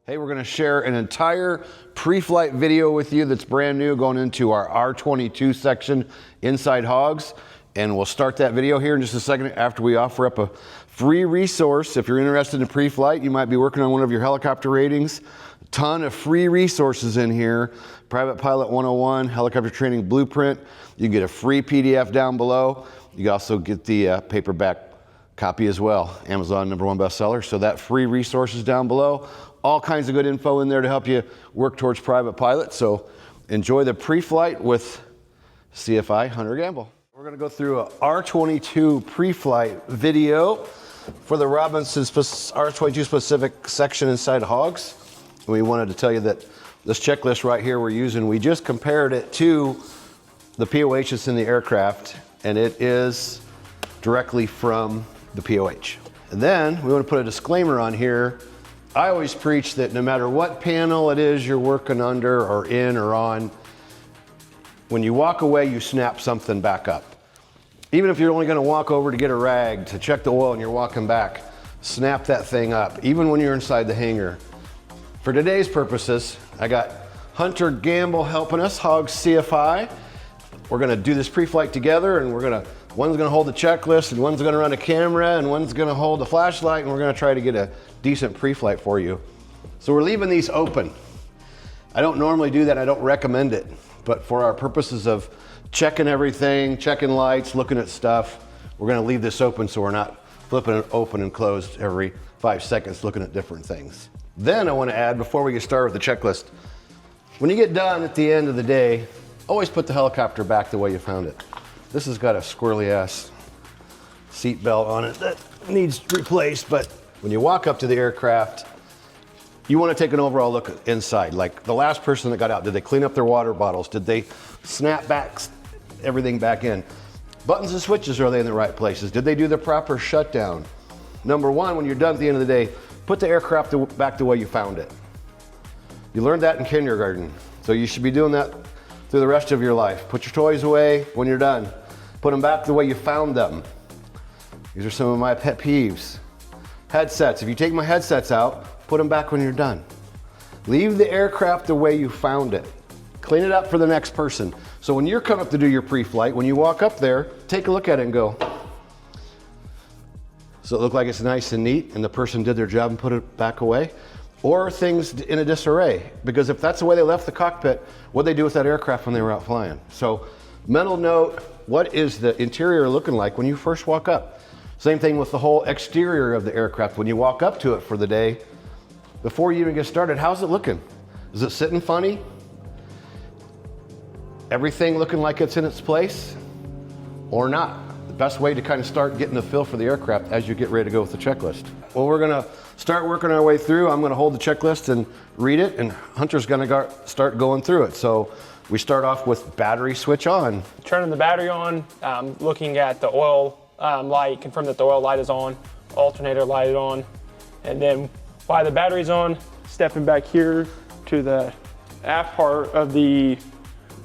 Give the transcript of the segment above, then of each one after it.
Hey, we're gonna share an entire pre-flight video with you that's brand new going into our R-22 section inside HOGS. And we'll start that video here in just a second after we offer up a free resource. If you're interested in pre-flight, you might be working on one of your helicopter ratings. A ton of free resources in here. Private Pilot 101, Helicopter Training Blueprint. You can get a free PDF down below. You can also get the paperback copy as well. Amazon #1 bestseller. So that free resource is down below. All kinds of good info in there to help you work towards private pilot. So enjoy the pre-flight with CFI Hunter Gamble. We're gonna go through a R-22 pre-flight video for the Robinson R-22 specific section inside HOGS. We wanted to tell you that this checklist right here we're using, we just compared it to the POHs in the aircraft, and it is directly from the POH. And then we want to put a disclaimer on here. I always preach that no matter what panel it is you're working under or in or on, when you walk away, you snap something back up. Even if you're only going to walk over to get a rag to check the oil and you're walking back, snap that thing up, even when you're inside the hangar. For today's purposes, I got Hunter Gamble helping us, HOGS CFI. We're going to do this pre-flight together, and one's going to hold the checklist, and one's going to run a camera, and one's going to hold the flashlight, and we're going to try to get a decent pre-flight for you. So we're leaving these open. I don't normally do that. I don't recommend it. But for our purposes of checking everything, checking lights, looking at stuff, we're going to leave this open so we're not flipping it open and closed every 5 seconds looking at different things. Then I want to add, before we get started with the checklist, when you get done at the end of the day, always put the helicopter back the way you found it. This has got a squirrely ass seat belt on it that needs replaced, but when you walk up to the aircraft, you want to take an overall look inside. Like the last person that got out, did they clean up their water bottles? Did they snap back everything back in? Buttons and switches, are they in the right places? Did they do the proper shutdown? Number one, when you're done at the end of the day, put the aircraft back the way you found it. You learned that in kindergarten, so you should be doing that through the rest of your life. Put your toys away when you're done. Put them back the way you found them. These are some of my pet peeves. Headsets, if you take my headsets out, put them back when you're done. Leave the aircraft the way you found it. Clean it up for the next person. So when you're coming up to do your pre-flight, when you walk up there, take a look at it and go, so it look like it's nice and neat and the person did their job and put it back away? Or things in a disarray? Because if that's the way they left the cockpit, what'd they do with that aircraft when they were out flying? So mental note, what is the interior looking like when you first walk up? Same thing with the whole exterior of the aircraft. When you walk up to it for the day, before you even get started, how's it looking? Is it sitting funny? Everything looking like it's in its place or not? The best way to kind of start getting the feel for the aircraft as you get ready to go with the checklist. Well, we're gonna start working our way through. I'm gonna hold the checklist and read it, and Hunter's gonna start going through it. So we start off with battery switch on. Turning the battery on, looking at the oil light, confirm that the oil light is on, alternator light on, and then while the battery's on, stepping back here to the aft part of the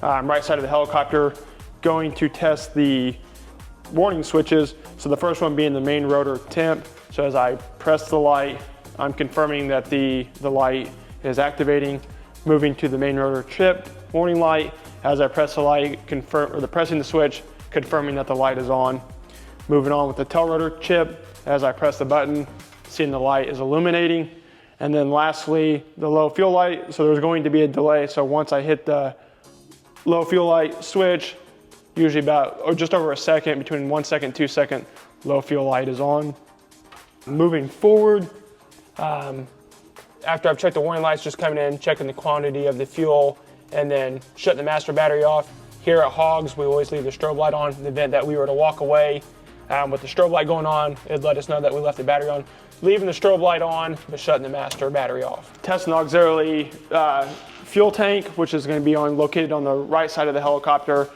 right side of the helicopter, going to test the warning switches. So the first one being the main rotor temp. So as I press the light, I'm confirming that the light is activating, moving to the main rotor chip warning light. As I press the light, pressing the switch, confirming that the light is on. Moving on with the tail rotor chip, as I press the button, seeing the light is illuminating. And then lastly, the low fuel light. So there's going to be a delay. So once I hit the low fuel light switch, usually about, or just over a second, between 1 second, 2 second, low fuel light is on. Moving forward, after I've checked the warning lights, just coming in, checking the quantity of the fuel, and then shutting the master battery off. Here at HOGS, we always leave the strobe light on. In the event that we were to walk away with the strobe light going on, it'd let us know that we left the battery on. Leaving the strobe light on, but shutting the master battery off. Testing the auxiliary fuel tank, which is going to be located on the right side of the helicopter.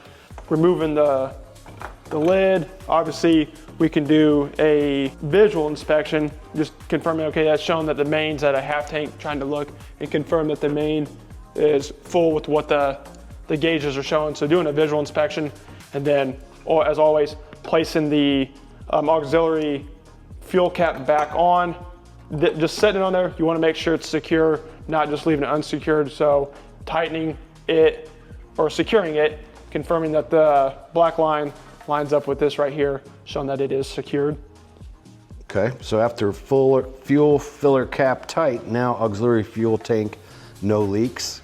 Removing the lid. Obviously, we can do a visual inspection, just confirming, okay, that's showing that the main's at a half tank, trying to look and confirm that the main is full with what the gauges are showing. So doing a visual inspection, and then, as always, placing the auxiliary fuel cap back on, just setting it on there, you want to make sure it's secure, not just leaving it unsecured. So tightening it or securing it, confirming that the black line lines up with this right here, showing that it is secured. Okay, so after fuel filler cap tight, now auxiliary fuel tank, no leaks,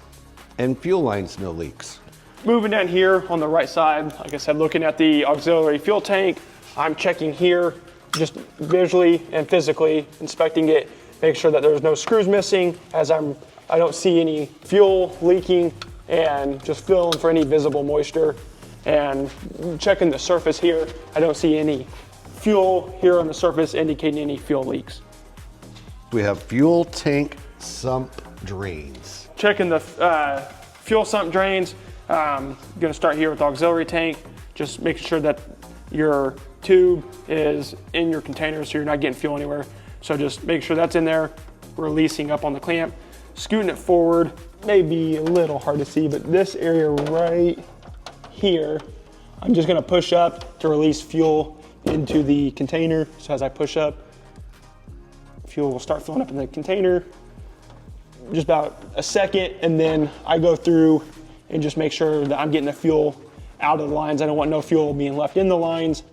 and fuel lines, no leaks. Moving down here on the right side, like I said, looking at the auxiliary fuel tank, I'm checking here, just visually and physically inspecting it, make sure that there's no screws missing, as I don't see any fuel leaking, and just feeling for any visible moisture. And checking the surface here, I don't see any fuel here on the surface indicating any fuel leaks. We have fuel tank sump drains. Checking the fuel sump drains, gonna start here with the auxiliary tank, just making sure that your tube is in your container so you're not getting fuel anywhere. So just make sure that's in there, releasing up on the clamp, scooting it forward. May be a little hard to see, but this area right here, I'm just gonna push up to release fuel into the container. So as I push up, fuel will start filling up in the container. Just about a second, and then I go through and just make sure that I'm getting the fuel out of the lines. I don't want no fuel being left in the lines.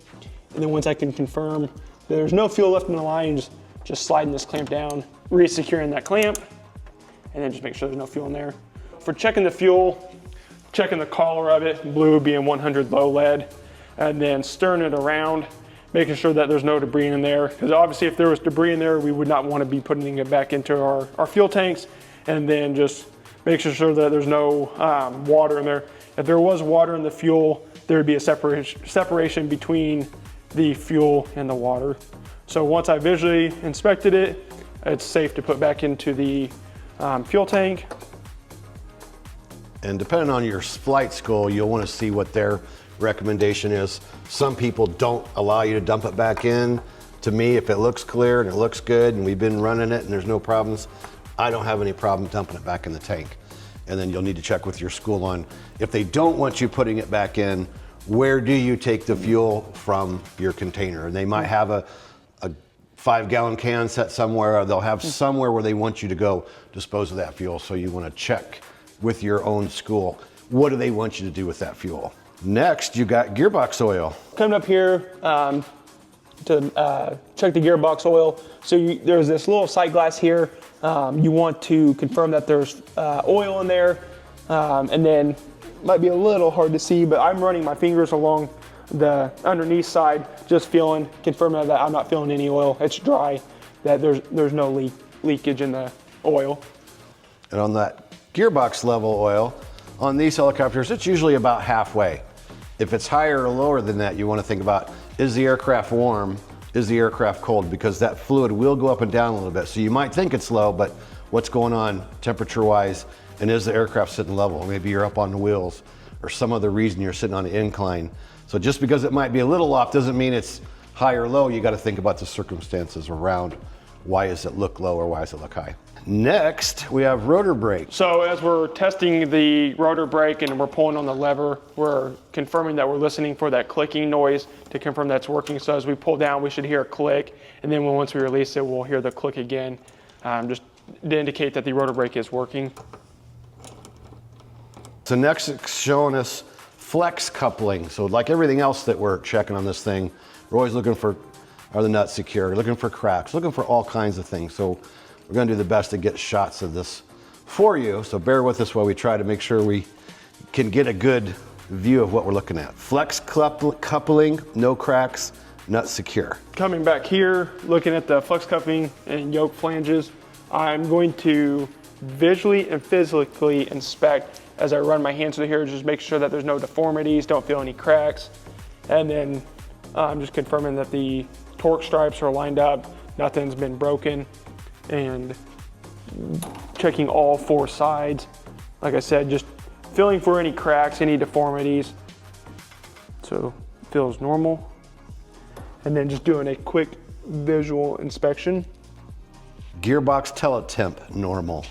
And then once I can confirm that there's no fuel left in the lines, just sliding this clamp down, re-securing that clamp, and then just make sure there's no fuel in there. For checking the fuel, checking the collar of it, blue being 100 low lead, and then stirring it around, making sure that there's no debris in there. Because obviously if there was debris in there, we would not want to be putting it back into our fuel tanks. And then just making sure that there's no water in there. If there was water in the fuel, there would be a separation between the fuel and the water. So once I visually inspected it, it's safe to put back into the fuel tank. And depending on your flight school, you'll want to see what their recommendation is. Some people don't allow you to dump it back in. To me, if it looks clear and it looks good and we've been running it and there's no problems, I don't have any problem dumping it back in the tank. And then you'll need to check with your school on, if they don't want you putting it back in, where do you take the fuel from your container? And they might have a 5-gallon can set somewhere, or they'll have somewhere where they want you to go dispose of that fuel. So you want to check with your own school, what do they want you to do with that fuel? Next, you got gearbox oil. Coming up here to check the gearbox oil. So there's this little sight glass here. You want to confirm that there's oil in there, and then might be a little hard to see, but I'm running my fingers along the underneath side, just confirming that I'm not feeling any oil. It's dry, that there's no leakage in the oil. And on that gearbox level oil, on these helicopters, it's usually about halfway. If it's higher or lower than that, you want to think about, is the aircraft warm? Is the aircraft cold? Because that fluid will go up and down a little bit. So you might think it's low, but what's going on temperature-wise, and is the aircraft sitting level? Maybe you're up on the wheels, or some other reason you're sitting on an incline. So just because it might be a little off doesn't mean it's high or low. You got to think about the circumstances around why does it look low or why does it look high. Next, we have rotor brake. So as we're testing the rotor brake and we're pulling on the lever, we're confirming that we're listening for that clicking noise to confirm that's working. So as we pull down, we should hear a click. And then once we release it, we'll hear the click again, just to indicate that the rotor brake is working. So next it's showing us flex coupling. So like everything else that we're checking on this thing, we're always looking for, are the nuts secure, looking for cracks, looking for all kinds of things. So we're gonna do the best to get shots of this for you. So bear with us while we try to make sure we can get a good view of what we're looking at. Flex coupling, no cracks, nut secure. Coming back here, looking at the flex coupling and yoke flanges, I'm going to visually and physically inspect as I run my hands through here, just make sure that there's no deformities, don't feel any cracks. And then I'm just confirming that the torque stripes are lined up, nothing's been broken, and checking all 4 sides. Like I said, just feeling for any cracks, any deformities. So it feels normal. And then just doing a quick visual inspection. Gearbox teletemp, normal.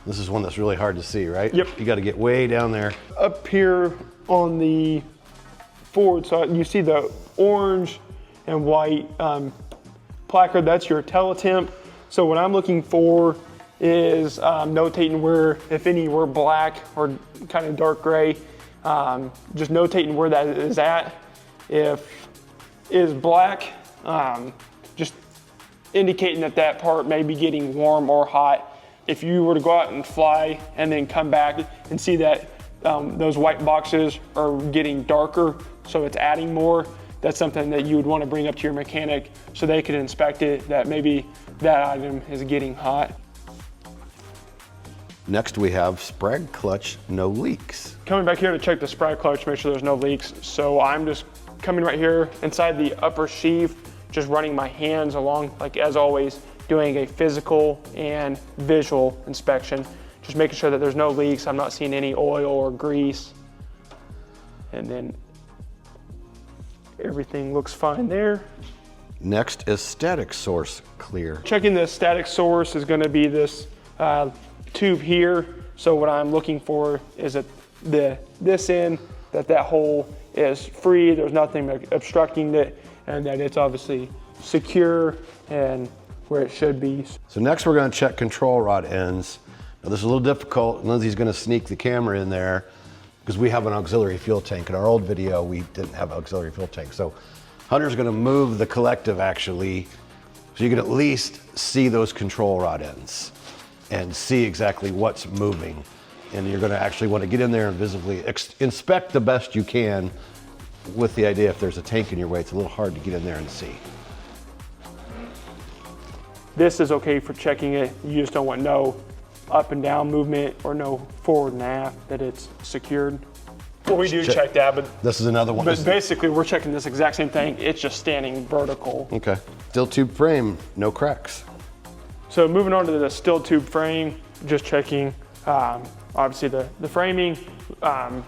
This is one that's really hard to see, right? Yep. You got to get way down there. Up here on the forward side, you see the orange and white placard, that's your teletemp. So what I'm looking for is notating where, if any, were black or kind of dark gray, just notating where that is at. If it is black, just indicating that that part may be getting warm or hot. If you were to go out and fly and then come back and see that those white boxes are getting darker, so it's adding more, that's something that you would want to bring up to your mechanic so they could inspect it, that maybe that item is getting hot. Next we have Sprag clutch, no leaks. Coming back here to check the Sprag clutch, make sure there's no leaks. So I'm just coming right here inside the upper sheave, just running my hands along, like as always, doing a physical and visual inspection. Just making sure that there's no leaks. I'm not seeing any oil or grease. And then everything looks fine there. Next is static source clear. Checking the static source is going to be this tube here. So what I'm looking for is at this end, that hole is free, there's nothing obstructing it, and that it's obviously secure and where it should be. So next we're going to check control rod ends. Now this is a little difficult. Lindsay's going to sneak the camera in there because we have an auxiliary fuel tank. In our old video, we didn't have an auxiliary fuel tank. So Hunter's going to move the collective actually, so you can at least see those control rod ends and see exactly what's moving. And you're going to actually want to get in there and visibly inspect the best you can, with the idea if there's a tank in your way, it's a little hard to get in there and see. This is okay for checking it. You just don't want no up and down movement or no forward and aft, that it's secured. Well, we do check that, but this is another one. But basically, we're checking this exact same thing. It's just standing vertical. Okay. Steel tube frame, no cracks. So moving on to the steel tube frame, just checking obviously the framing,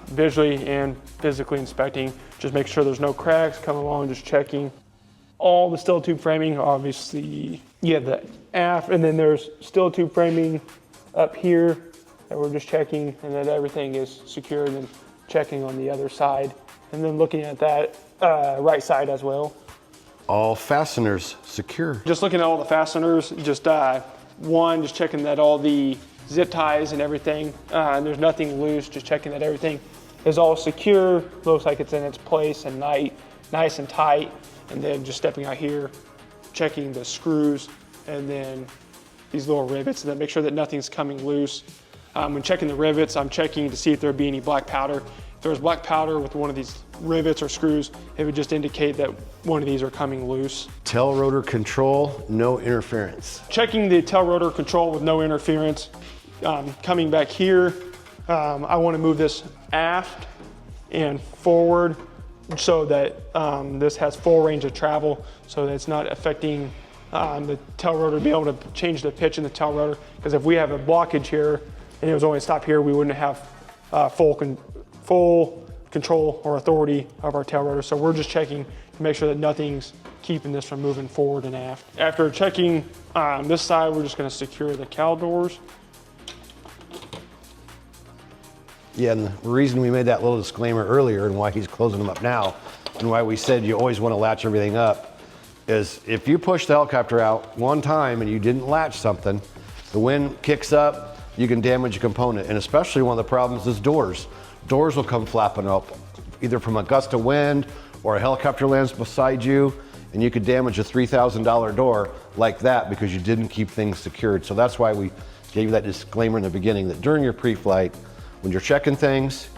visually and physically inspecting, just make sure there's no cracks. Come along, just checking all the steel tube framing. Obviously, you have the aft, and then there's steel tube framing up here that we're just checking, and that everything is secured, and checking on the other side, and then looking at that right side as well. All fasteners secure. Just looking at all the fasteners, just just checking that all the zip ties and everything, and there's nothing loose, just checking that everything is all secure, looks like it's in its place and nice and tight, and then just stepping out here, checking the screws, and then these little rivets, and then make sure that nothing's coming loose. When checking the rivets, I'm checking to see if there'd be any black powder. If there's black powder with one of these rivets or screws, it would just indicate that one of these are coming loose. Tail rotor control, no interference. Checking the tail rotor control with no interference. Coming back here, I want to move this aft and forward so that this has full range of travel, so that it's not affecting the tail rotor, be able to change the pitch in the tail rotor. Because if we have a blockage here and it was only a stop here, we wouldn't have full control or authority of our tail rotor. So we're just checking to make sure that nothing's keeping this from moving forward and aft. After checking this side, we're just going to secure the cowl doors. Yeah, and the reason we made that little disclaimer earlier and why he's closing them up now, and why we said you always want to latch everything up, is if you push the helicopter out one time and you didn't latch something, the wind kicks up, you can damage a component. And especially one of the problems is doors. Doors will come flapping up, either from a gust of wind or a helicopter lands beside you, and you could damage a $3,000 door like that because you didn't keep things secured. So that's why we gave you that disclaimer in the beginning, that during your pre-flight, when you're checking things,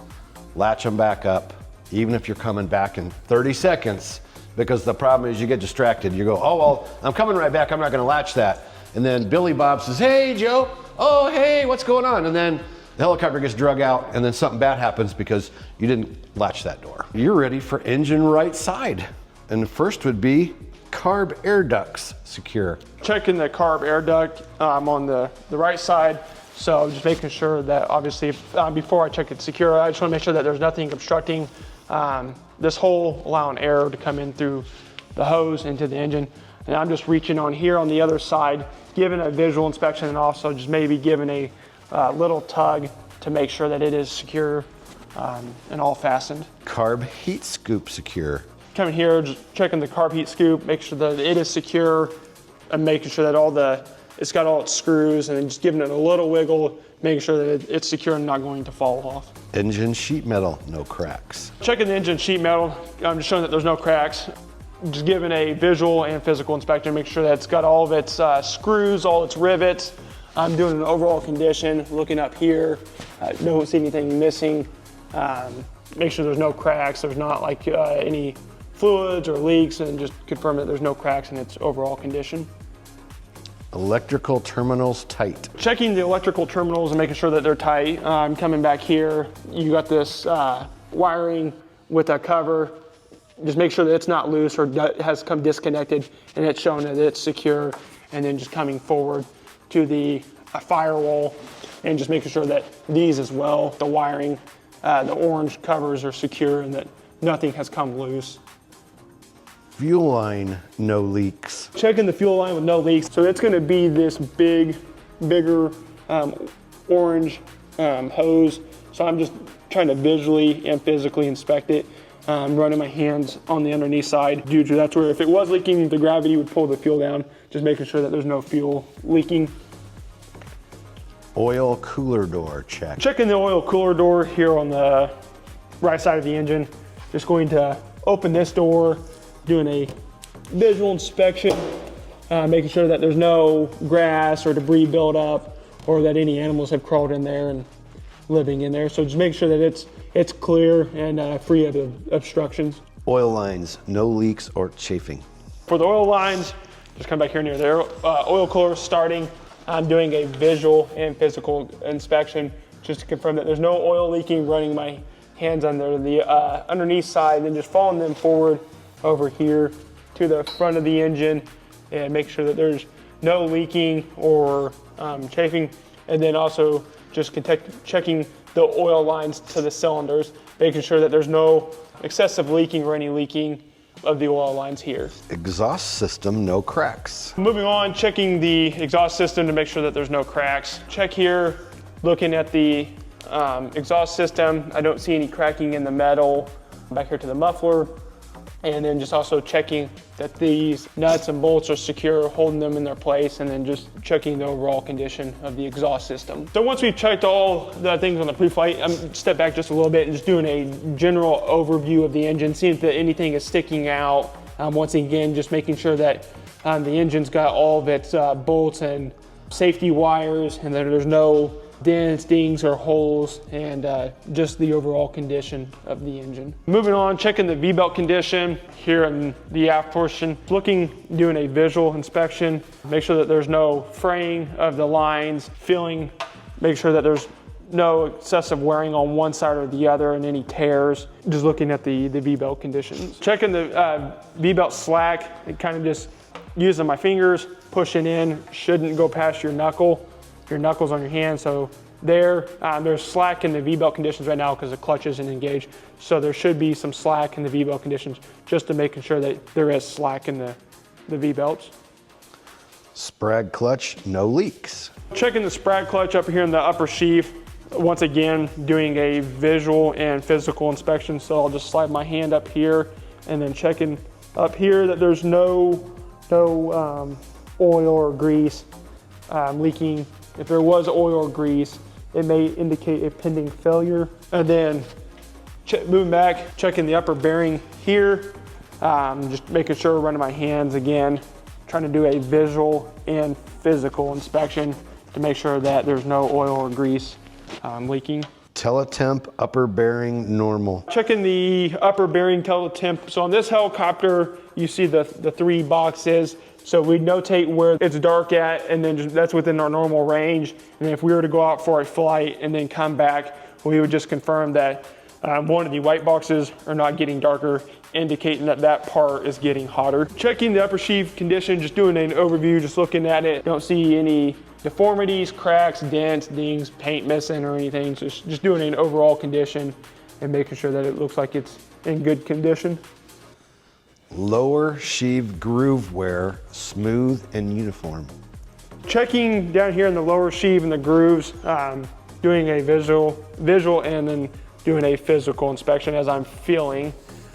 latch them back up, even if you're coming back in 30 seconds, because the problem is you get distracted. You go, oh, well, I'm coming right back, I'm not gonna latch that. And then Billy Bob says, hey, Joe, oh, hey, what's going on? And then the helicopter gets drug out, and then something bad happens because you didn't latch that door. You're ready for engine right side. And the first would be carb air ducts secure. Checking the carb air duct on the right side. So just making sure that obviously before I check it secure, I just want to make sure that there's nothing obstructing this hole, allowing air to come in through the hose into the engine. And I'm just reaching on here on the other side, giving a visual inspection, and also just maybe giving a little tug to make sure that it is secure and all fastened. Carb heat scoop secure. Coming here, just checking the carb heat scoop, make sure that it is secure, I'm making sure that it's got all its screws, and then just giving it a little wiggle, making sure that it's secure and not going to fall off. Engine sheet metal, no cracks. Checking the engine sheet metal, I'm just showing that there's no cracks. Just giving a visual and physical inspection, make sure that it's got all of its screws, all its rivets. I'm doing an overall condition, looking up here, don't see anything missing. Make sure there's no cracks, there's not like any fluids or leaks, and just confirm that there's no cracks in its overall condition. Electrical terminals tight. Checking the electrical terminals and making sure that they're tight. I'm coming back here, you got this wiring with a cover. Just make sure that it's not loose or has come disconnected, and it's showing that it's secure. And then just coming forward to the firewall and just making sure that these as well, the wiring, the orange covers are secure and that nothing has come loose. Fuel line, no leaks. Checking the fuel line with no leaks. So it's gonna be this bigger orange hose. So I'm just trying to visually and physically inspect it. Running my hands on the underneath side. Due to that's where if it was leaking, the gravity would pull the fuel down. Just making sure that there's no fuel leaking. Oil cooler door check. Checking the oil cooler door here on the right side of the engine. Just going to open this door, doing a visual inspection, making sure that there's no grass or debris buildup, or that any animals have crawled in there and living in there. So just make sure that it's clear and free of obstructions. Oil lines, no leaks or chafing. For the oil lines, just come back here near there. Oil cooler starting. I'm doing a visual and physical inspection just to confirm that there's no oil leaking, running my hands under the underneath side, then just following them forward over here to the front of the engine and make sure that there's no leaking or chafing. And then also just checking the oil lines to the cylinders, making sure that there's no excessive leaking or any leaking of the oil lines here. Exhaust system, no cracks. Moving on, checking the exhaust system to make sure that there's no cracks. Check here, looking at the exhaust system. I don't see any cracking in the metal. Back here to the muffler. And then just also checking that these nuts and bolts are secure, holding them in their place, and then just checking the overall condition of the exhaust system. So once we've checked all the things on the Preflight, I'm step back just a little bit and just doing a general overview of the engine, seeing if anything is sticking out. Once again, just making sure that the engine's got all of its bolts and safety wires, and that there's no dents, dings, or holes, and just the overall condition of the engine. Moving on, checking the V-belt condition here in the aft portion. Doing a visual inspection, make sure that there's no fraying of the lines, make sure that there's no excessive wearing on one side or the other and any tears. Just looking at the V-belt conditions. Checking the V-belt slack, and kind of just using my fingers, pushing in, shouldn't go past your knuckles on your hand. So there's slack in the V-belt conditions right now because the clutch isn't engaged. So there should be some slack in the V-belt conditions, just to making sure that there is slack in the V-belts. Sprag clutch, no leaks. Checking the Sprag clutch up here in the upper sheave. Once again, doing a visual and physical inspection. So I'll just slide my hand up here and then checking up here that there's no oil or grease leaking. If there was oil or grease, it may indicate a pending failure. And then moving back, checking the upper bearing here, just making sure, running my hands again, trying to do a visual and physical inspection to make sure that there's no oil or grease leaking. Teletemp, upper bearing, normal. Checking the upper bearing teletemp. So on this helicopter, you see the 3 boxes. So we notate where it's dark at, and then that's within our normal range. And if we were to go out for a flight and then come back, we would just confirm that one of the white boxes are not getting darker, indicating that that part is getting hotter. Checking the upper sheave condition, just doing an overview, just looking at it. Don't see any deformities, cracks, dents, dings, paint missing or anything. So just doing an overall condition and making sure that it looks like it's in good condition. Lower sheave groove wear, smooth and uniform. Checking down here in the lower sheave and the grooves, doing a visual and then doing a physical inspection as I'm feeling.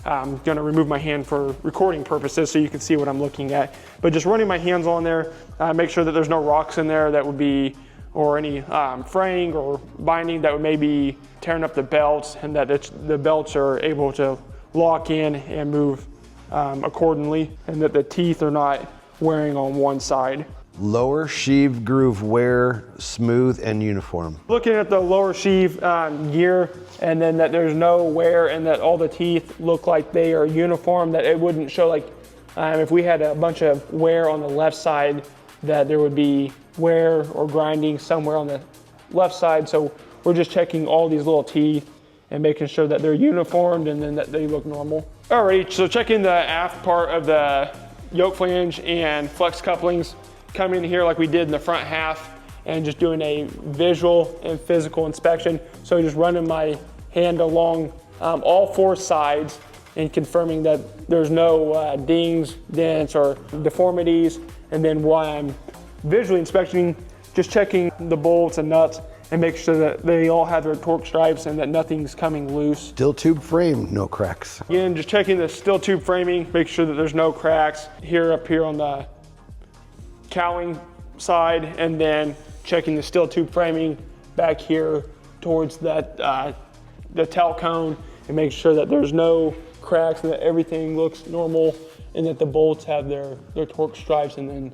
I'm gonna remove my hand for recording purposes so you can see what I'm looking at. But just running my hands on there, make sure that there's no rocks in there that would be, or any fraying or binding that would maybe tearing up the belts, and that the belts are able to lock in and move accordingly, and that the teeth are not wearing on one side. Lower sheave groove wear smooth and uniform. Looking at the lower sheave gear, and then that there's no wear, and that all the teeth look like they are uniform, that it wouldn't show like if we had a bunch of wear on the left side, that there would be wear or grinding somewhere on the left side. So we're just checking all these little teeth and making sure that they're uniformed and then that they look normal. Alright, so checking the aft part of the yoke flange and flex couplings. Coming in here like we did in the front half and just doing a visual and physical inspection. So just running my hand along all four sides and confirming that there's no dings, dents, or deformities. And then while I'm visually inspecting, just checking the bolts and nuts and make sure that they all have their torque stripes and that nothing's coming loose. Steel tube frame, no cracks. Again, just checking the steel tube framing, make sure that there's no cracks up here on the cowling side, and then checking the steel tube framing back here towards that the tail cone, and make sure that there's no cracks and that everything looks normal and that the bolts have their torque stripes. And then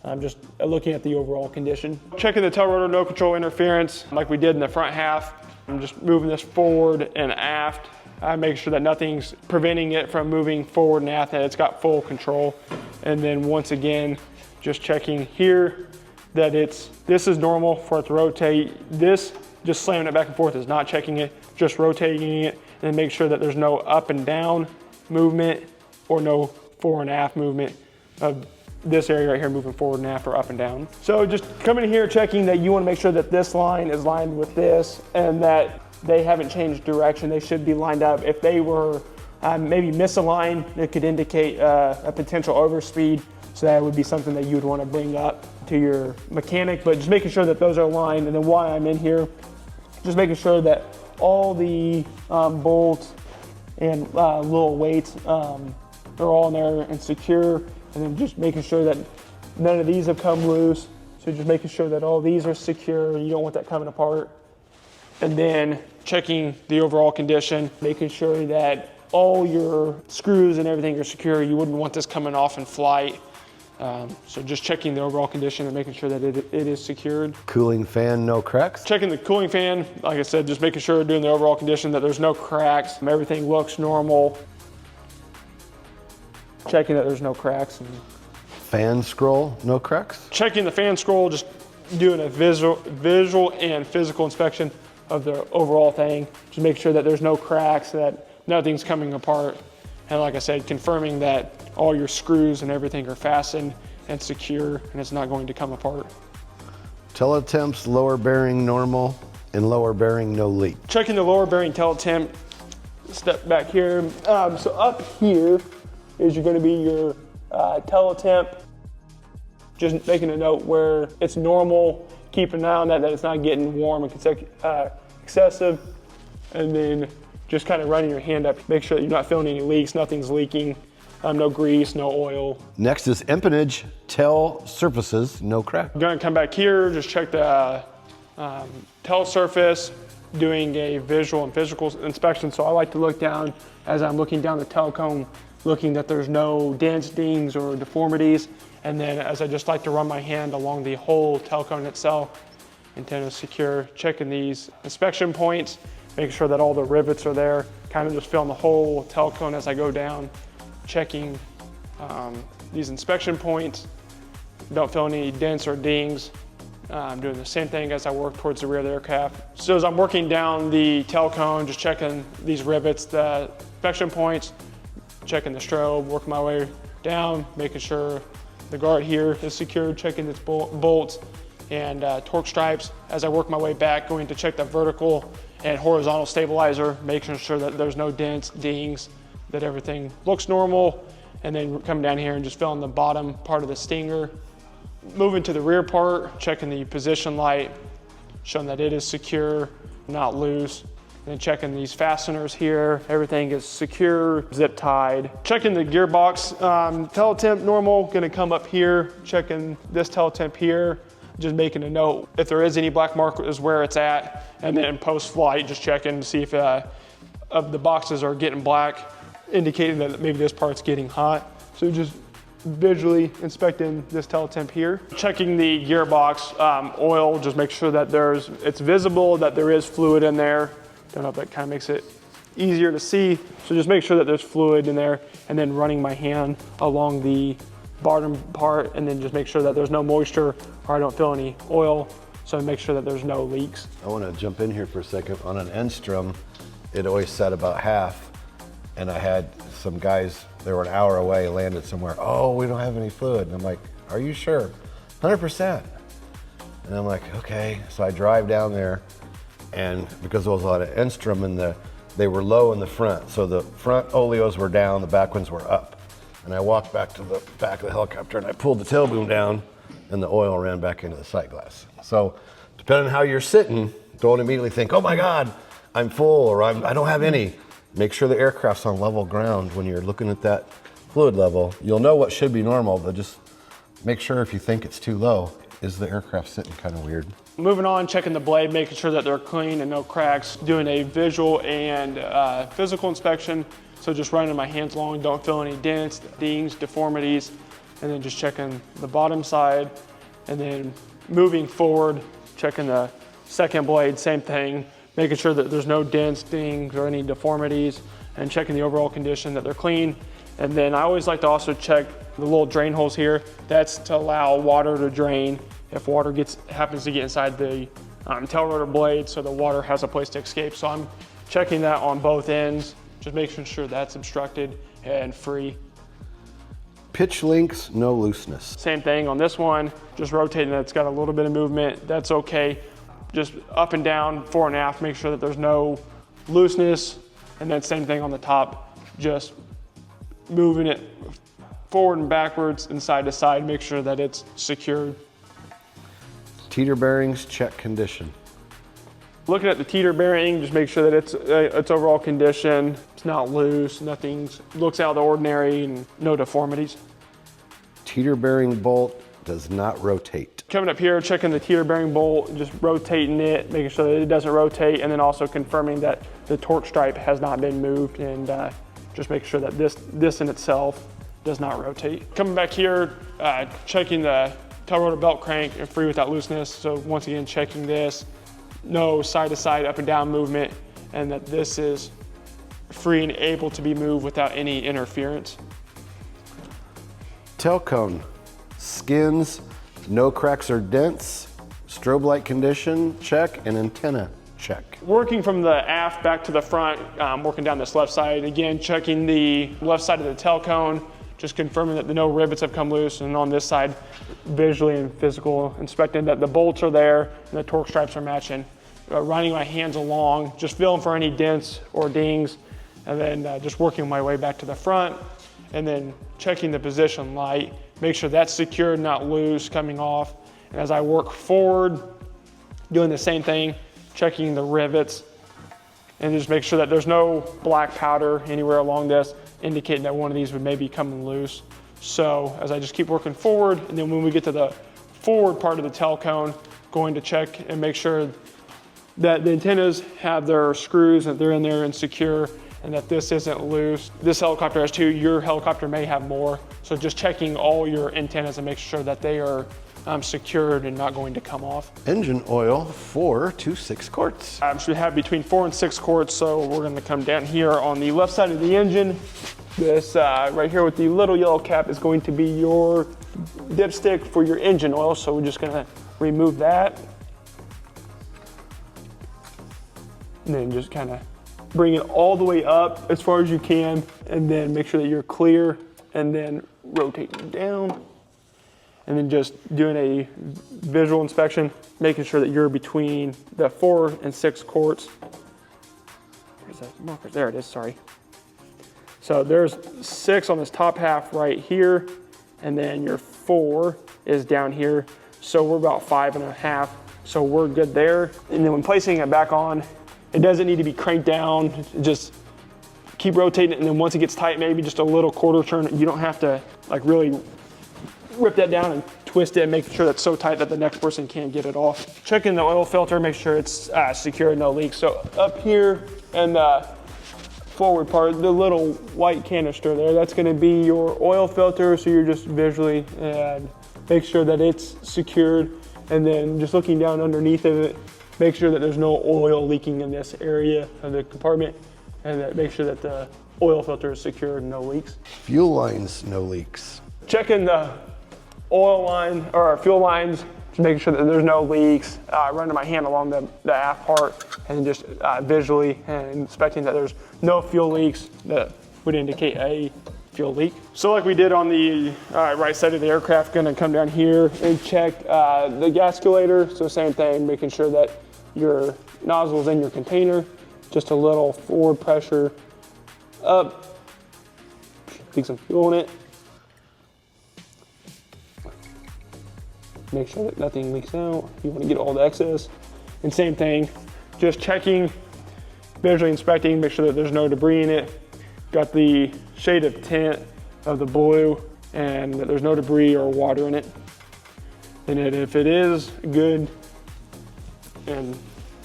I'm just looking at the overall condition. Checking the tail rotor no control interference like we did in the front half. I'm just moving this forward and aft. I make sure that nothing's preventing it from moving forward and aft, that it's got full control. And then once again, just checking here that this is normal for it to rotate. This, just slamming it back and forth, is not checking it, just rotating it, and make sure that there's no up and down movement or no fore and aft movement of this area right here moving forward and aft or up and down. So just coming in here, checking that you want to make sure that this line is lined with this and that they haven't changed direction. They should be lined up. If they were maybe misaligned, it could indicate a potential overspeed. So that would be something that you would want to bring up to your mechanic, but just making sure that those are aligned. And then while I'm in here, just making sure that all the bolts and little weights are all in there and secure. And then just making sure that none of these have come loose. So just making sure that all these are secure. You don't want that coming apart. And then checking the overall condition, making sure that all your screws and everything are secure. You wouldn't want this coming off in flight. So just checking the overall condition and making sure that it is secured. Cooling fan, no cracks. Checking the cooling fan, like I said, just making sure doing the overall condition that there's no cracks, everything looks normal. Checking that there's no cracks. Fan scroll, no cracks. Checking the fan scroll, just doing a visual and physical inspection of the overall thing. Just make sure that there's no cracks, that nothing's coming apart. And like I said, confirming that all your screws and everything are fastened and secure and it's not going to come apart. Teletemps, lower bearing normal, and lower bearing no leak. Checking the lower bearing teletemp, step back here. So up here is going to be your teletemp. Just making a note where it's normal, keeping an eye on that it's not getting warm and excessive. And then just kind of running your hand up, make sure that you're not feeling any leaks, nothing's leaking, no grease, no oil. Next is empennage, tail surfaces, no crack. I'm gonna come back here, just check the tail surface, doing a visual and physical inspection. So I like to look down as I'm looking down the tail cone, looking that there's no dents, dings, or deformities. And then as I just like to run my hand along the whole tail cone itself, antenna secure, checking these inspection points, making sure that all the rivets are there, kind of just feeling the whole tail cone as I go down, checking these inspection points, don't feel any dents or dings. I'm doing the same thing as I work towards the rear of the aircraft. So as I'm working down the tail cone, just checking these rivets, the inspection points, checking the strobe, working my way down, making sure the guard here is secured, checking its bolts and torque stripes. As I work my way back, going to check the vertical and horizontal stabilizer, making sure that there's no dents, dings, that everything looks normal. And then coming down here and just feeling the bottom part of the stinger. Moving to the rear part, checking the position light, showing that it is secure, not loose. And then checking these fasteners here, everything is secure, zip tied. Checking the gearbox, teletemp normal, gonna come up here, checking this teletemp here, just making a note if there is any black mark is where it's at, and then post-flight just checking to see if of the boxes are getting black, indicating that maybe this part's getting hot. So just visually inspecting this teletemp here. Checking the gearbox oil, just make sure that it's visible, that there is fluid in there. Don't know if that kind of makes it easier to see. So just make sure that there's fluid in there, and then running my hand along the bottom part, and then just make sure that there's no moisture or I don't feel any oil. So make sure that there's no leaks. I want to jump in here for a second. On an end strum, it always set about half, and I had some guys, they were an hour away, landed somewhere. Oh, we don't have any fluid. And I'm like, are you sure? 100%. And I'm like, okay. So I drive down there, and because there was a lot of end strum they were low in the front. So the front oleos were down, the back ones were up. And I walked back to the back of the helicopter and I pulled the tail boom down, and the oil ran back into the sight glass. So depending on how you're sitting, don't immediately think, oh my God, I'm full, or I don't have any. Make sure the aircraft's on level ground when you're looking at that fluid level. You'll know what should be normal, but just make sure if you think it's too low, is the aircraft sitting kind of weird? Moving on, checking the blade, making sure that they're clean and no cracks, doing a visual and physical inspection. So just running my hands along, don't feel any dents, dings, deformities, and then just checking the bottom side. And then moving forward, checking the second blade, same thing, making sure that there's no dents, dings, or any deformities, and checking the overall condition that they're clean. And then I always like to also check the little drain holes here. That's to allow water to drain if water happens to get inside the tail rotor blade, so the water has a place to escape. So I'm checking that on both ends, just making sure that's obstructed and free. Pitch links, no looseness. Same thing on this one, just rotating it. It's got a little bit of movement, that's okay. Just up and down, fore and aft, make sure that there's no looseness. And then same thing on the top, just moving it forward and backwards and side to side, make sure that it's secured. Teeter bearings, check condition. Looking at the teeter bearing, just make sure that it's overall condition. It's not loose, nothing looks out of the ordinary, and no deformities. Teeter bearing bolt does not rotate. Coming up here, checking the teeter bearing bolt, just rotating it, making sure that it doesn't rotate, and then also confirming that the torque stripe has not been moved, and just making sure that this in itself does not rotate. Coming back here, checking the tail rotor belt crank and free without looseness. So once again, checking this, no side to side, up and down movement, and that this is free and able to be moved without any interference. Tail cone, skins, no cracks or dents, strobe light condition, check, and antenna, check. Working from the aft back to the front, working down this left side, again, checking the left side of the tail cone, just confirming that no rivets have come loose, and on this side, visually and physical, inspecting that the bolts are there and the torque stripes are matching. Running my hands along, just feeling for any dents or dings, and then just working my way back to the front, and then checking the position light, make sure that's secured, not loose, coming off. And as I work forward, doing the same thing, checking the rivets, and just make sure that there's no black powder anywhere along this, indicating that one of these would maybe come loose. So as I just keep working forward, and then when we get to the forward part of the tail cone, going to check and make sure that the antennas have their screws, that they're in there and secure, and that this isn't loose. This helicopter has two, your helicopter may have more. So just checking all your antennas and make sure that they are secured and not going to come off. Engine oil, 4 to 6 quarts. Should have between 4 and 6 quarts, so we're gonna come down here on the left side of the engine. This right here with the little yellow cap is going to be your dipstick for your engine oil, so we're just gonna remove that. And then just kind of bring it all the way up as far as you can, and then make sure that you're clear, and then rotating down. And then just doing a visual inspection, making sure that you're between the 4 and 6 quarts. Where's that marker? There it is, sorry. So there's 6 on this top half right here, and then your 4 is down here. So we're about 5.5, so we're good there. And then when placing it back on, It doesn't need to be cranked down, just keep rotating it, and then once it gets tight, maybe just a little quarter turn. You don't have to like really rip that down and twist it and make sure that's so tight that the next person can't get it off. Checking the oil filter, make sure it's secure, no leaks. So up here and the forward part, the little white canister there, that's gonna be your oil filter. So you're just visually and make sure that it's secured, and then just looking down underneath of it, make sure that there's no oil leaking in this area of the compartment, and that make sure that the oil filter is secured and no leaks. Fuel lines, no leaks. Checking the oil line or fuel lines, just making sure that there's no leaks, running my hand along the aft part, and just visually and inspecting that there's no fuel leaks that would indicate a fuel leak. So like we did on the right side of the aircraft, gonna come down here and check the gasculator. So same thing, making sure that your nozzle's in your container, just a little forward pressure up, leak some fuel in it. Make sure that nothing leaks out. You want to get all the excess. And same thing, just checking, visually inspecting, make sure that there's no debris in it. Got the shade of tint of the blue and that there's no debris or water in it. And if it is good and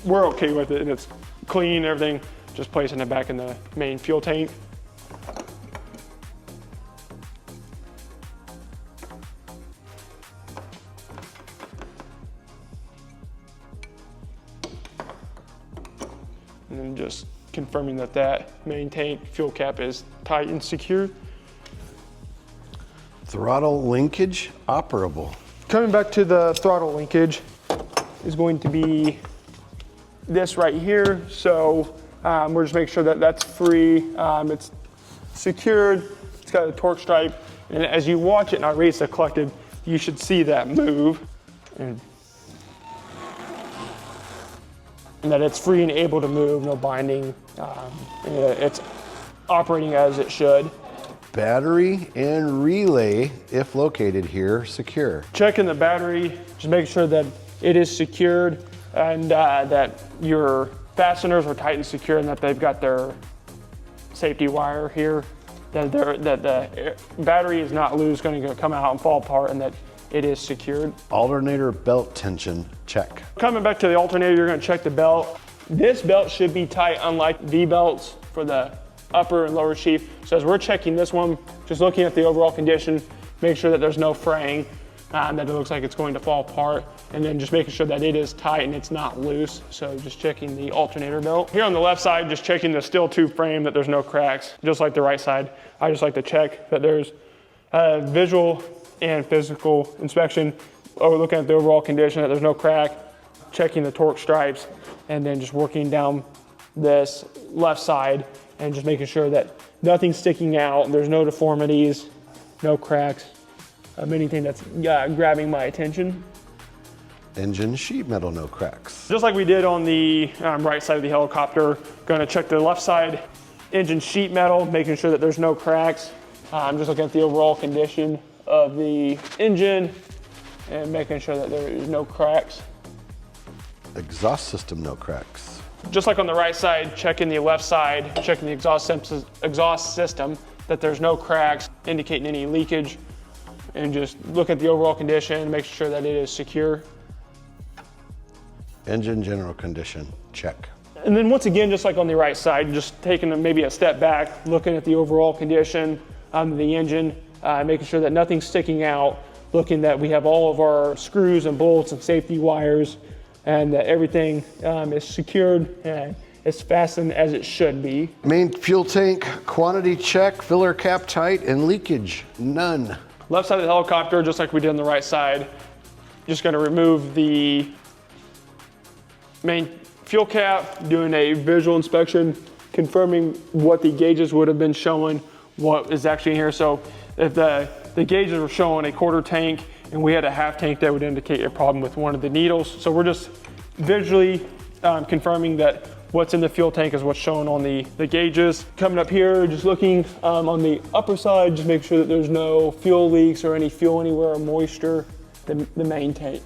we're okay with it and it's clean, everything, just placing it back in the main fuel tank. And then just confirming that that main tank fuel cap is tight and secure. Throttle linkage operable. Coming back to the throttle linkage is going to be this right here. So we're just making sure that that's free. It's secured, it's got a torque stripe. And as you watch it and our rates are collected, you should see that move. And that it's free and able to move, no binding. It's operating as it should. Battery and relay, if located here, secure. Checking the battery, just make sure that it is secured and that your fasteners are tight and secure and that they've got their safety wire here, that the battery is not loose, going to come out and fall apart, and that it is secured. Alternator belt tension, check. Coming back to the alternator, you're gonna check the belt. This belt should be tight, unlike V belts for the upper and lower sheave. So as we're checking this one, just looking at the overall condition, make sure that there's no fraying, that it looks like it's going to fall apart, and then just making sure that it is tight and it's not loose. So just checking the alternator belt. Here on the left side, just checking the steel tube frame, that there's no cracks. Just like the right side, I just like to check that there's visual and physical inspection, looking at the overall condition, that there's no crack, checking the torque stripes, and then just working down this left side and just making sure that nothing's sticking out, there's no deformities, no cracks, anything that's grabbing my attention. Engine sheet metal, no cracks. Just like we did on the right side of the helicopter, gonna check the left side engine sheet metal, making sure that there's no cracks. Just looking at the overall condition of the engine and making sure that there is no cracks. Exhaust system, no cracks. Just like on the right side, checking the left side, checking the exhaust system, that there's no cracks indicating any leakage, and just look at the overall condition, make sure that it is secure. Engine general condition, check. And then once again, just like on the right side, just taking maybe a step back, looking at the overall condition of the engine, making sure that nothing's sticking out, looking that we have all of our screws and bolts and safety wires, and that everything is secured and is fastened as it should be. Main fuel tank, quantity check, filler cap tight, and leakage, none. Left side of the helicopter, just like we did on the right side, just gonna remove the main fuel cap, doing a visual inspection, confirming what the gauges would have been showing, what is actually in here. So if the gauges were showing a quarter tank and we had a half tank, that would indicate a problem with one of the needles. So we're just visually confirming that what's in the fuel tank is what's shown on the gauges. Coming up here, just looking on the upper side, just make sure that there's no fuel leaks or any fuel anywhere or moisture, the main tank.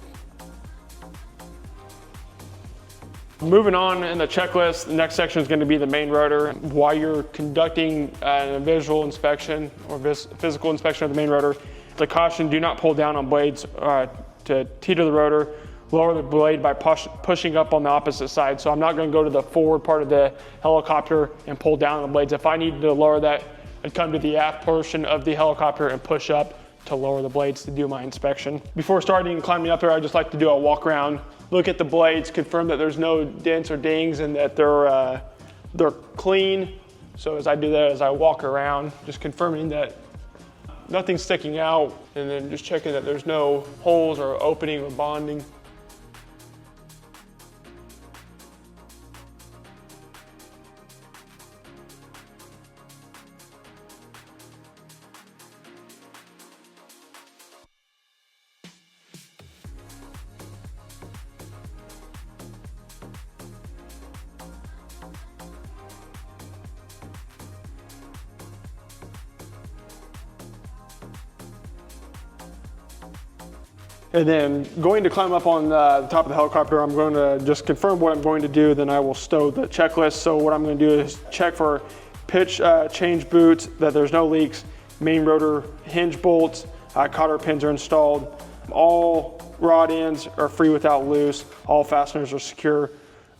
Moving on in the checklist, the next section is going to be the main rotor. While you're conducting a visual inspection or physical inspection of the main rotor, the caution, do not pull down on blades to teeter the rotor. Lower the blade by pushing up on the opposite side. So I'm not going to go to the forward part of the helicopter and pull down on the blades. If I needed to lower that, I'd come to the aft portion of the helicopter and push up to lower the blades to do my inspection. Before starting climbing up there, I just like to do a walk around, look at the blades, confirm that there's no dents or dings and that they're clean. So as I do that, as I walk around, just confirming that nothing's sticking out, and then just checking that there's no holes or opening or bonding. And then going to climb up on the top of the helicopter, I'm going to just confirm what I'm going to do, then I will stow the checklist. So what I'm going to do is check for pitch change boots, that there's no leaks, main rotor hinge bolts, cotter pins are installed, all rod ends are free without loose, all fasteners are secure,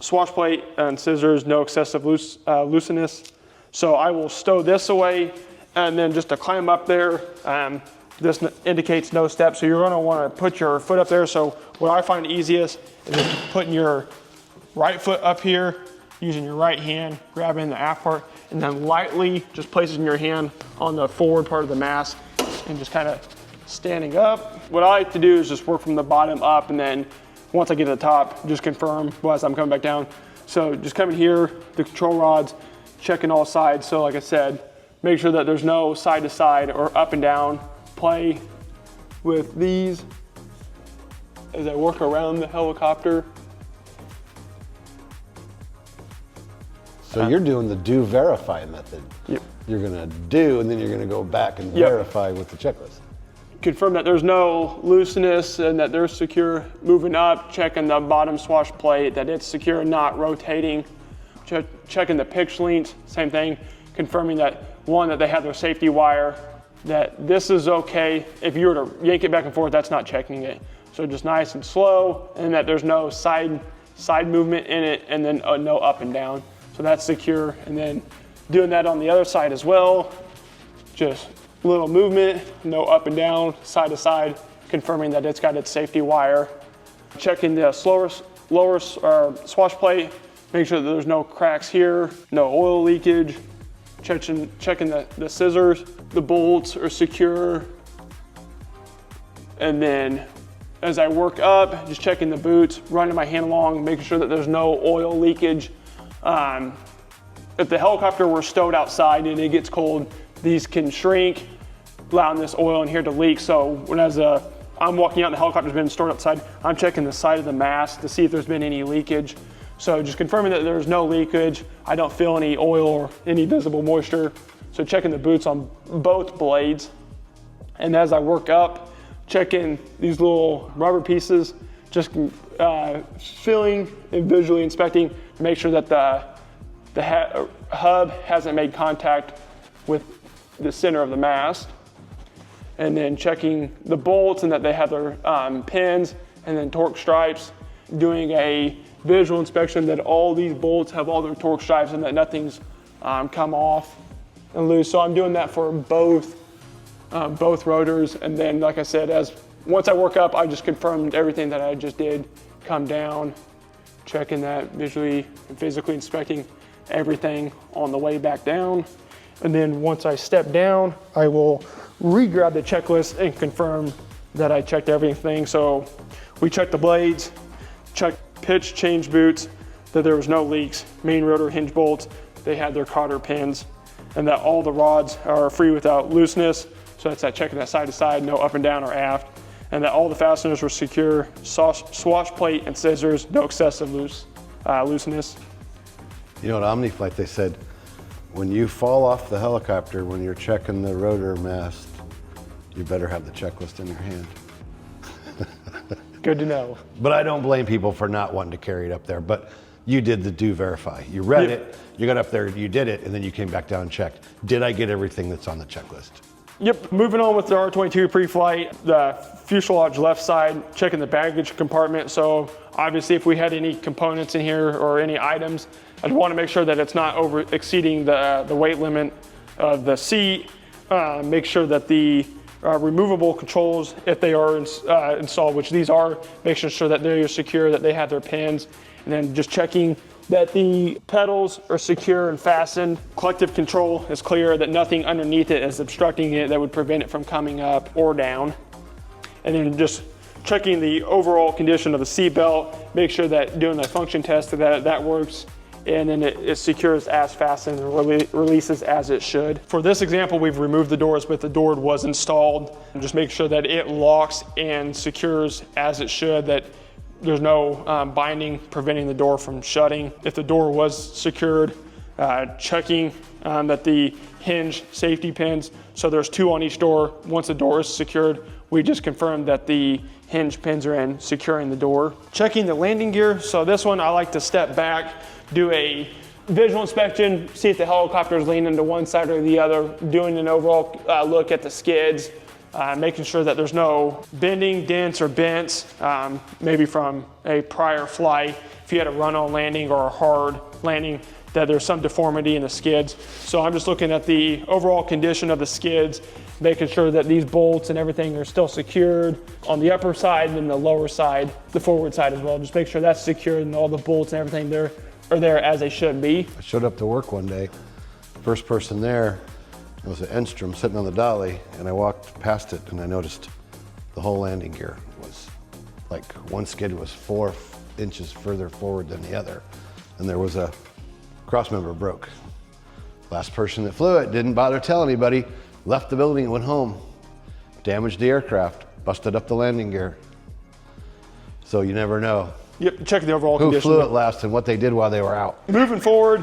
swash plate and scissors, no excessive looseness. So I will stow this away, and then just to climb up there, this indicates no step, so you're going to want to put your foot up there. So what I find easiest is just putting your right foot up here, using your right hand, grabbing the aft part, and then lightly just placing your hand on the forward part of the mast and just kind of standing up. What I like to do is just work from the bottom up, and then once I get to the top, just confirm as I'm coming back down. So just coming here, the control rods, checking all sides. So like I said, make sure that there's no side to side or up and down. Play with these as I work around the helicopter. So you're doing the do verify method. Yep. You're gonna do, and then you're gonna go back and verify with the checklist. Confirm that there's no looseness and that they're secure. Moving up, checking the bottom swash plate, that it's secure and not rotating. Checking the pitch length, same thing. Confirming that, one, that they have their safety wire, that this is okay. If you were to yank it back and forth, that's not checking it. So just nice and slow, and that there's no side movement in it, and then no up and down. So that's secure. And then doing that on the other side as well. Just little movement, no up and down, side to side, confirming that it's got its safety wire. Checking the lower swash plate, make sure that there's no cracks here, no oil leakage. Checking the scissors, the bolts are secure. And then as I work up, just checking the boots, running my hand along, making sure that there's no oil leakage. If the helicopter were stowed outside and it gets cold, these can shrink, allowing this oil in here to leak. So when I'm walking out and the helicopter's been stored outside, I'm checking the side of the mast to see if there's been any leakage. So just confirming that there's no leakage. I don't feel any oil or any visible moisture. So checking the boots on both blades. And as I work up, checking these little rubber pieces, just feeling and visually inspecting to make sure that the hub hasn't made contact with the center of the mast. And then checking the bolts and that they have their pins and then torque stripes. Doing a visual inspection that all these bolts have all their torque stripes and that nothing's come off and loose. So I'm doing that for both rotors. And then, like I said, once I work up, I just confirmed everything that I just did. Come down, checking that visually and physically inspecting everything on the way back down. And then once I step down, I will re-grab the checklist and confirm that I checked everything. So we checked the blades, checked pitch change boots, that there was no leaks, main rotor hinge bolts, they had their cotter pins, and that all the rods are free without looseness. So that's that checking that side to side, no up and down or aft, and that all the fasteners were secure, swash plate and scissors, no excessive looseness. You know, at Omniflight they said, when you fall off the helicopter, when you're checking the rotor mast, you better have the checklist in your hand. Good to know. But I don't blame people for not wanting to carry it up there. But You did the do verify. You read Yep. it, you got up there, you did it, and then you came back down and checked. Did I get everything that's on the checklist? Yep, moving on with the R-22 pre-flight, the fuselage left side, checking the baggage compartment. So obviously if we had any components in here or any items, I'd want to make sure that it's not over exceeding the weight limit of the seat. Make sure that the removable controls, if they are installed, which these are, making sure that they're secure, that they have their pins, and then just checking that the pedals are secure and fastened. Collective control is clear, that nothing underneath it is obstructing it that would prevent it from coming up or down. And then just checking the overall condition of the seat belt, make sure that doing the function test that works, and then it secures as fastened and releases as it should. For this example, we've removed the doors, but the door was installed. And just make sure that it locks and secures as it should, that there's no binding preventing the door from shutting. If the door was secured, checking that the hinge safety pins, so there's 2 on each door. Once the door is secured, we just confirm that the hinge pins are in, securing the door. Checking the landing gear. So this one, I like to step back, do a visual inspection, see if the helicopter is leaning to one side or the other, doing an overall look at the skids, making sure that there's no bending, dents, or bends, maybe from a prior flight. If you had a run-on landing or a hard landing, that there's some deformity in the skids. So I'm just looking at the overall condition of the skids, making sure that these bolts and everything are still secured on the upper side and then the lower side, the forward side as well. Just make sure that's secured and all the bolts and everything there are there as they should be. I showed up to work one day, first person there, it was an Enstrom sitting on the dolly, and I walked past it and I noticed the whole landing gear was like, one skid was 4 inches further forward than the other, and there was a cross member broke. Last person that flew it didn't bother telling anybody, left the building and went home. Damaged the aircraft, busted up the landing gear. So you never know Yep, check the overall who condition. flew it last and what they did while they were out. Moving forward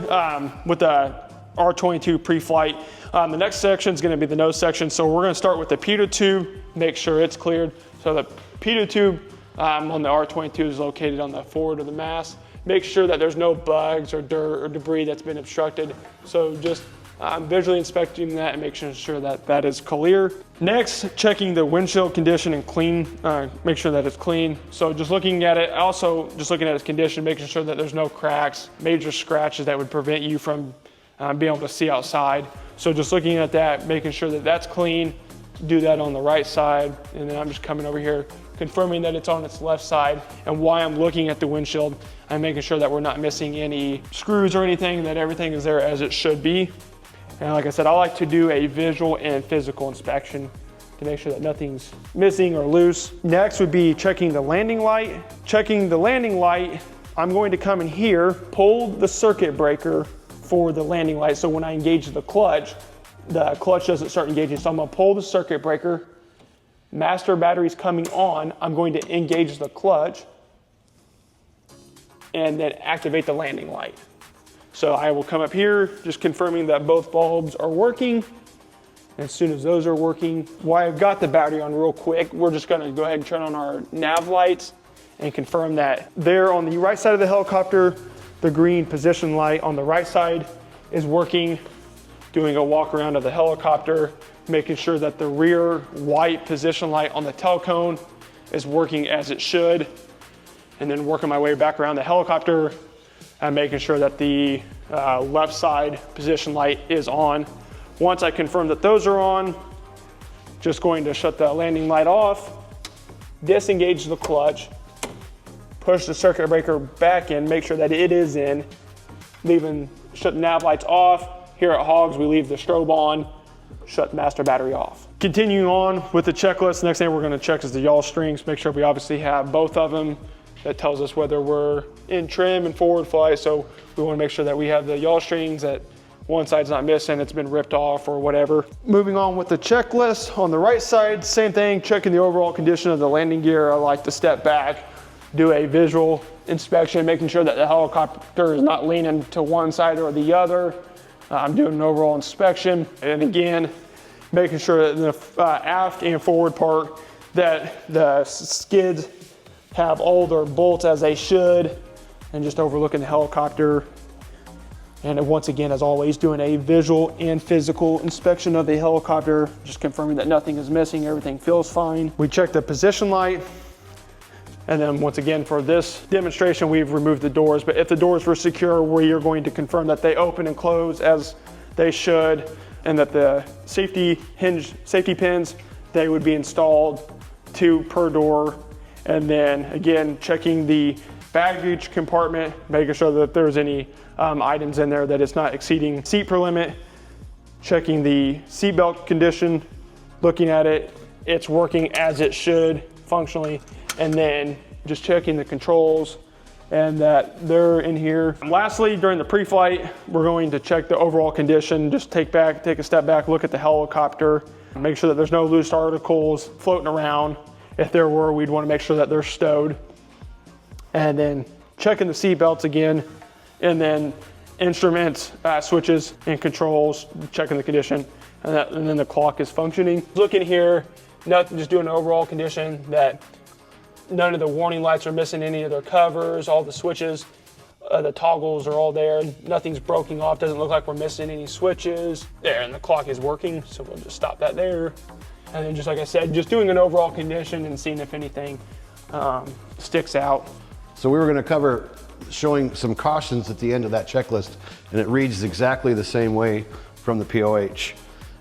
with the R-22 pre-flight, the next section is going to be the nose section. So we're going to start with the pitot tube, make sure it's cleared. So the pitot tube on the R-22 is located on the forward of the mast. Make sure that there's no bugs or dirt or debris that's been obstructed. So just visually inspecting that and making sure that that is clear. Next, checking the windshield condition and clean, make sure that it's clean. So just looking at it, also just looking at its condition, making sure that there's no cracks, major scratches that would prevent you from being able to see outside. So just looking at that, making sure that that's clean, do that on the right side. And then I'm just coming over here, confirming that it's on its left side. And while I'm looking at the windshield, I'm making sure that we're not missing any screws or anything, that everything is there as it should be. And like I said, I like to do a visual and physical inspection to make sure that nothing's missing or loose. Next would be checking the landing light. Checking the landing light, I'm going to come in here, pull the circuit breaker for the landing light. So when I engage the clutch doesn't start engaging. So I'm gonna pull the circuit breaker, master battery's coming on, I'm going to engage the clutch and then activate the landing light. So I will come up here, just confirming that both bulbs are working. As soon as those are working, while I've got the battery on real quick, we're just gonna go ahead and turn on our nav lights and confirm that there on the right side of the helicopter, the green position light on the right side is working, doing a walk around of the helicopter, making sure that the rear white position light on the tail cone is working as it should, and then working my way back around the helicopter and making sure that the left side position light is on. Once I confirm that those are on, just going to shut the landing light off, disengage the clutch, push the circuit breaker back in, make sure that it is in, shut the nav lights off. Here at HOGS, we leave the strobe on, shut the master battery off. Continuing on with the checklist, the next thing we're gonna check is the yaw strings, make sure we obviously have both of them. That tells us whether we're in trim and forward flight, so we wanna make sure that we have the yaw strings, that one side's not missing, it's been ripped off or whatever. Moving on with the checklist, on the right side, same thing, checking the overall condition of the landing gear. I like to step back, do a visual inspection, making sure that the helicopter is not leaning to one side or the other. I'm doing an overall inspection, and again, making sure that the aft and forward part, that the skids have all their bolts as they should, and just overlooking the helicopter. And once again, as always, doing a visual and physical inspection of the helicopter, just confirming that nothing is missing, everything feels fine. We check the position light. And then once again, for this demonstration, we've removed the doors, but if the doors were secure, we are going to confirm that they open and close as they should, and that the safety pins, they would be installed 2 per door. And then again, checking the baggage compartment, making sure that there's any items in there that it's not exceeding seat per limit, checking the seatbelt condition, looking at it, it's working as it should functionally. And then just checking the controls and that they're in here. Lastly, during the pre-flight, we're going to check the overall condition, just take a step back, look at the helicopter, make sure that there's no loose articles floating around. If there were, we'd want to make sure that they're stowed. And then checking the seat belts again, and then instruments, switches, and controls, checking the condition, and then the clock is functioning. Looking here, nothing, just doing an overall condition that none of the warning lights are missing any of their covers, all the switches, the toggles are all there, nothing's broken off, doesn't look like we're missing any switches. There, and the clock is working, so we'll just stop that there. And then just like I said, just doing an overall condition and seeing if anything sticks out. So we were going to cover showing some cautions at the end of that checklist, and it reads exactly the same way from the POH.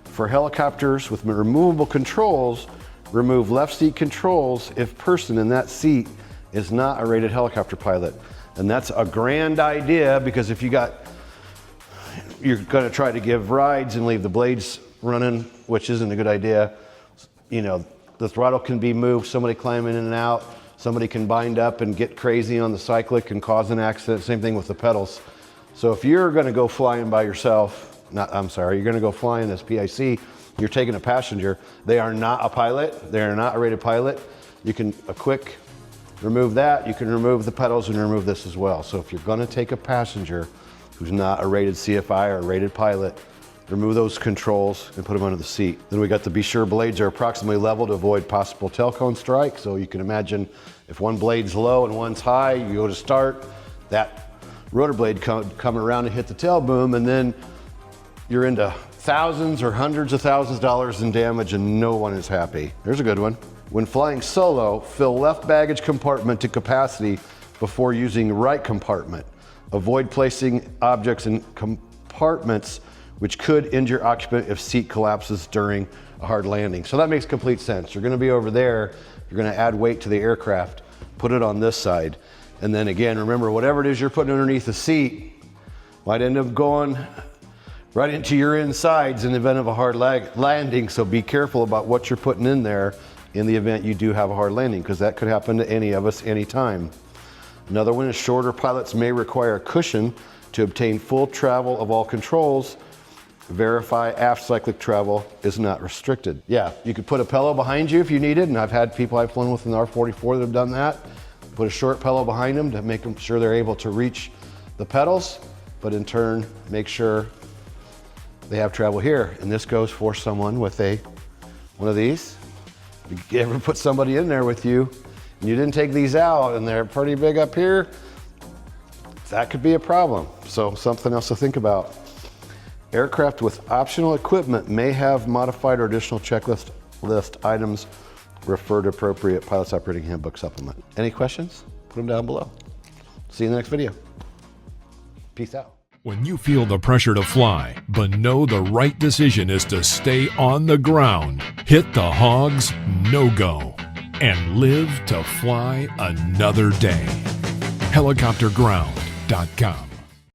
For helicopters with removable controls, remove left seat controls if person in that seat is not a rated helicopter pilot. And that's a grand idea, because if you're going to try to give rides and leave the blades running, which isn't a good idea, you know, the throttle can be moved, somebody climbing in and out, somebody can bind up and get crazy on the cyclic and cause an accident, same thing with the pedals. So if you're going to go flying by yourself, you're going to go flying as PIC, you're taking a passenger, they are not a pilot, they are not a rated pilot. You can remove that, you can remove the pedals and remove this as well. So if you're going to take a passenger who's not a rated CFI or a rated pilot, remove those controls and put them under the seat. Then we got the be sure blades are approximately level to avoid possible tail cone strike. So you can imagine if one blade's low and one's high, you go to start, that rotor blade come around and hit the tail boom, and then you're into thousands or hundreds of thousands of dollars in damage and no one is happy. There's a good one. When flying solo, fill left baggage compartment to capacity before using right compartment. Avoid placing objects in compartments which could injure occupant if seat collapses during a hard landing. So that makes complete sense. You're gonna be over there, you're gonna add weight to the aircraft, put it on this side. And then again, remember, whatever it is you're putting underneath the seat might end up going right into your insides in the event of a hard landing. So be careful about what you're putting in there in the event you do have a hard landing, because that could happen to any of us anytime. Another one is shorter pilots may require a cushion to obtain full travel of all controls. Verify aft cyclic travel is not restricted. Yeah, you could put a pillow behind you if you needed, and I've had people I've flown with in the R-44 that have done that. Put a short pillow behind them to make them sure they're able to reach the pedals, but in turn, make sure they have travel here. And this goes for someone with one of these. If you ever put somebody in there with you and you didn't take these out and they're pretty big up here, that could be a problem. So something else to think about. Aircraft with optional equipment may have modified or additional checklist items. Refer to appropriate pilot's operating handbook supplement. Any questions? Put them down below. See you in the next video. Peace out. When you feel the pressure to fly, but know the right decision is to stay on the ground, hit the HOGS no-go and live to fly another day. Helicopterground.com